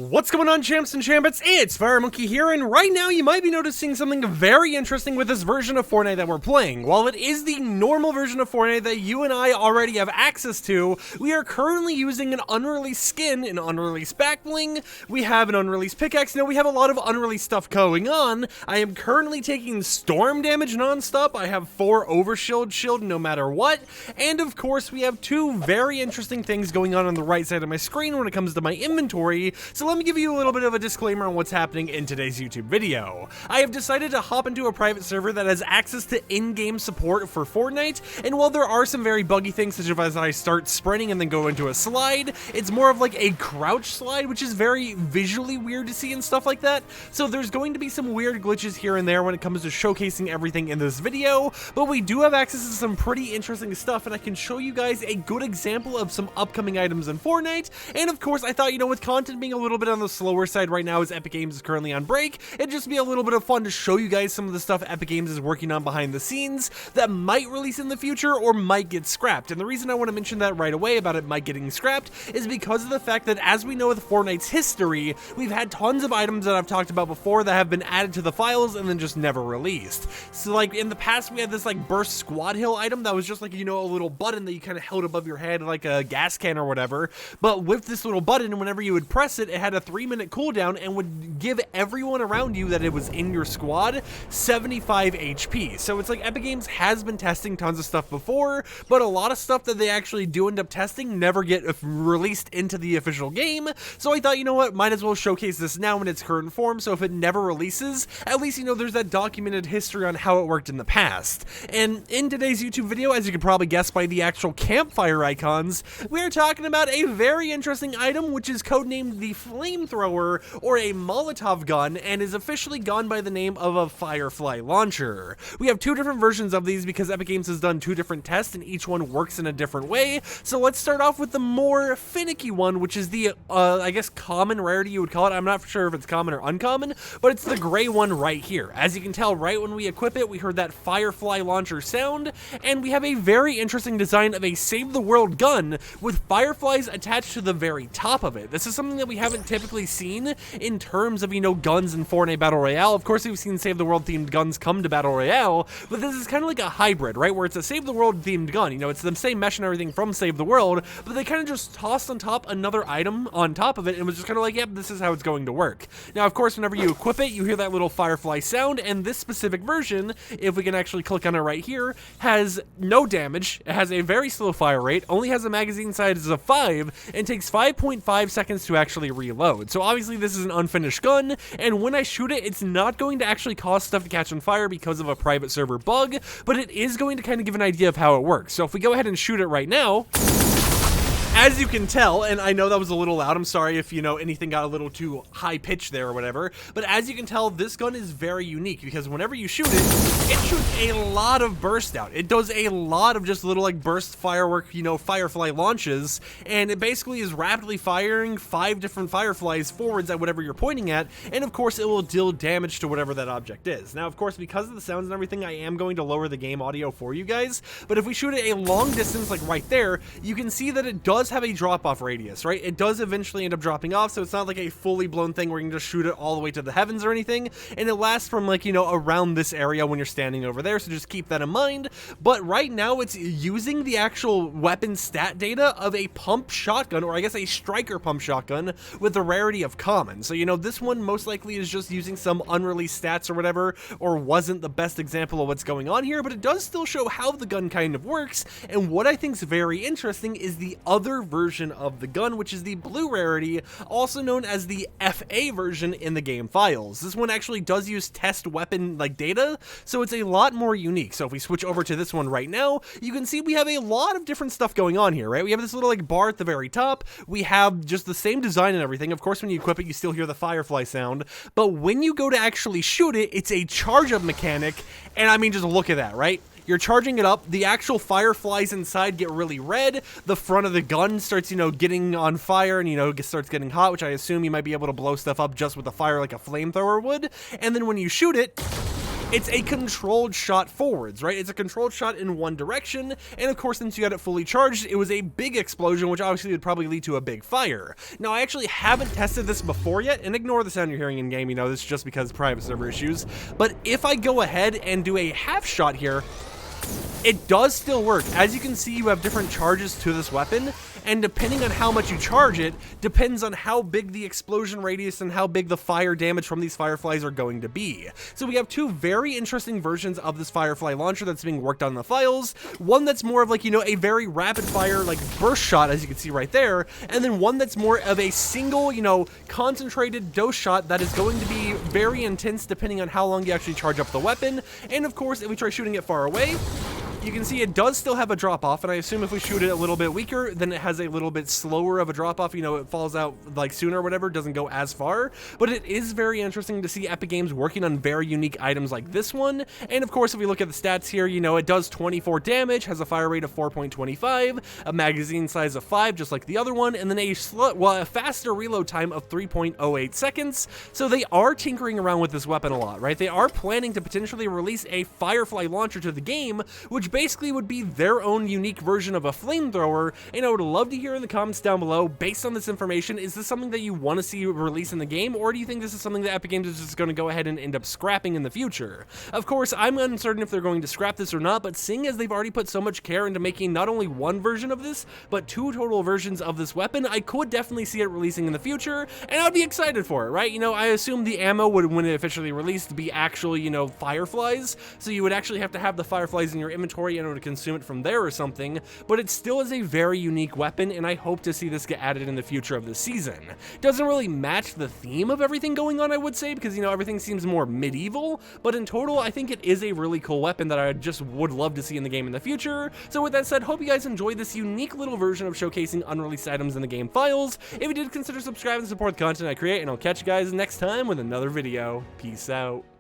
What's going on, champs and chambits? It's FireMonkey here, and right now you might be noticing something very interesting with this version of Fortnite that we're playing. While it is the normal version of Fortnite that you and I already have access to, we are currently using an unreleased skin, an unreleased backbling, we have an unreleased pickaxe, we have a lot of unreleased stuff going on. I am currently taking storm damage non-stop, I have 4 overshield shield no matter what, and of course we have 2 very interesting things going on the right side of my screen when it comes to my inventory. So let me give you a little bit of a disclaimer on what's happening in today's YouTube video. I have decided to hop into a private server that has access to in-game support for Fortnite, and while there are some very buggy things, such as I start sprinting and then go into a slide, it's more of like a crouch slide, which is very visually weird to see and stuff like that. So there's going to be some weird glitches here and there when it comes to showcasing everything in this video, but we do have access to some pretty interesting stuff, and I can show you guys a good example of some upcoming items in Fortnite. And of course, I thought, with content being a little bit on the slower side right now as Epic Games is currently on break, it'd just be a little bit of fun to show you guys some of the stuff Epic Games is working on behind the scenes that might release in the future or might get scrapped. And the reason I want to mention that right away about it might getting scrapped is because of the fact that, as we know with Fortnite's history, we've had tons of items that I've talked about before that have been added to the files and then just never released. So like in the past, we had this like burst squad hill item that was just like, a little button that you kind of held above your head like a gas can or whatever. But with this little button, whenever you would press it, it had a 3-minute cooldown and would give everyone around you that it was in your squad 75 HP. So it's like Epic Games has been testing tons of stuff before, but a lot of stuff that they actually do end up testing never get released into the official game. So I thought, what, might as well showcase this now in its current form, so if it never releases, at least, there's that documented history on how it worked in the past. And in today's YouTube video, as you can probably guess by the actual campfire icons, we're talking about a very interesting item, which is codenamed the flamethrower, or a Molotov gun, and is officially gone by the name of a Firefly launcher. We have 2 different versions of these because Epic Games has done 2 different tests and each one works in a different way. So let's start off with the more finicky one, which is the, I guess, common rarity you would call it. I'm not sure if it's common or uncommon, but it's the gray one right here. As you can tell, right when we equip it, we heard that Firefly launcher sound, and we have a very interesting design of a Save the World gun with fireflies attached to the very top of it. This is something that we haven't typically seen in terms of, guns in Fortnite Battle Royale. Of course, we've seen Save the World themed guns come to Battle Royale, but this is kind of like a hybrid, right? Where it's a Save the World themed gun. It's the same mesh and everything from Save the World, but they kind of just tossed on top another item on top of it, and was just kind of like, yep, this is how it's going to work. Now, of course, whenever you equip it, you hear that little firefly sound, and this specific version, if we can actually click on it right here, has no damage. It has a very slow fire rate, only has a magazine size of 5, and takes 5.5 seconds to actually reload. So obviously this is an unfinished gun, and when I shoot it, it's not going to actually cause stuff to catch on fire because of a private server bug, but it is going to kind of give an idea of how it works. So if we go ahead and shoot it right now, as you can tell, and I know that was a little loud, I'm sorry if, anything got a little too high pitched there or whatever, but as you can tell, this gun is very unique because whenever you shoot it, it shoots a lot of burst out. It does a lot of just little like burst firework, firefly launches, and it basically is rapidly firing 5 different fireflies forwards at whatever you're pointing at, and of course it will deal damage to whatever that object is. Now, of course, because of the sounds and everything, I am going to lower the game audio for you guys, but if we shoot it a long distance, like right there, you can see that it does have a drop-off radius, right? It does eventually end up dropping off, so it's not like a fully blown thing where you can just shoot it all the way to the heavens or anything, and it lasts from like, around this area when you're standing over there, so just keep that in mind. But right now, it's using the actual weapon stat data of a pump shotgun, or I guess a striker pump shotgun, with the rarity of common. So, this one most likely is just using some unreleased stats or whatever, or wasn't the best example of what's going on here, but it does still show how the gun kind of works, and what I think is very interesting is the other version of the gun, which is the blue rarity, also known as the FA version in the game files. This one actually does use test weapon like data, so it's a lot more unique. So if we switch over to this one right now, you can see we have a lot of different stuff going on here, right? We have this little like bar at the very top. We have just the same design and everything. Of course, when you equip it, you still hear the firefly sound, but when you go to actually shoot it, it's a charge up mechanic, and I mean, just look at that, right? You're charging it up, the actual fireflies inside get really red, the front of the gun starts, getting on fire and, starts getting hot, which I assume you might be able to blow stuff up just with a fire like a flamethrower would, and then when you shoot it, it's a controlled shot forwards, right? It's a controlled shot in one direction, and of course, since you had it fully charged, it was a big explosion, which obviously would probably lead to a big fire. Now, I actually haven't tested this before yet, and ignore the sound you're hearing in game, you know, this is just because private server issues, but if I go ahead and do a half shot here, it does still work. As you can see, you have different charges to this weapon, and depending on how much you charge it, depends on how big the explosion radius and how big the fire damage from these Fireflies are going to be. So we have two very interesting versions of this Firefly launcher that's being worked on in the files. One that's more of like, you know, a very rapid fire, like burst shot, as you can see right there, and then one that's more of a single, you know, concentrated dose shot that is going to be very intense depending on how long you actually charge up the weapon. And of course, if we try shooting it far away, you can see it does still have a drop off, and I assume if we shoot it a little bit weaker, then it has a little bit slower of a drop off, you know, it falls out like sooner or whatever, doesn't go as far, but it is very interesting to see Epic Games working on very unique items like this one. And of course, if we look at the stats here, you know, it does 24 damage, has a fire rate of 4.25, a magazine size of 5, just like the other one, and then a faster reload time of 3.08 seconds. So they are tinkering around with this weapon a lot, right? They are planning to potentially release a Firefly launcher to the game, which basically would be their own unique version of a flamethrower. And I would love to hear in the comments down below, based on this information, is this something that you want to see release in the game, or do you think this is something that Epic Games is just going to go ahead and end up scrapping in the future? Of course, I'm uncertain if they're going to scrap this or not, but seeing as they've already put so much care into making not only one version of this, but two total versions of this weapon, I could definitely see it releasing in the future, and I'd be excited for it, right? You know, I assume the ammo would, when it officially released, be actually, you know, Fireflies, so you would actually have to have the Fireflies in your inventory in order to consume it from there or something, but it still is a very unique weapon, and I hope to see this get added in the future of the season. Doesn't really match the theme of everything going on, I would say, because, you know, everything seems more medieval, but in total, I think it is a really cool weapon that I just would love to see in the game in the future. So with that said, hope you guys enjoyed this unique little version of showcasing unreleased items in the game files. If you did, consider subscribing to support the content I create, and I'll catch you guys next time with another video. Peace out.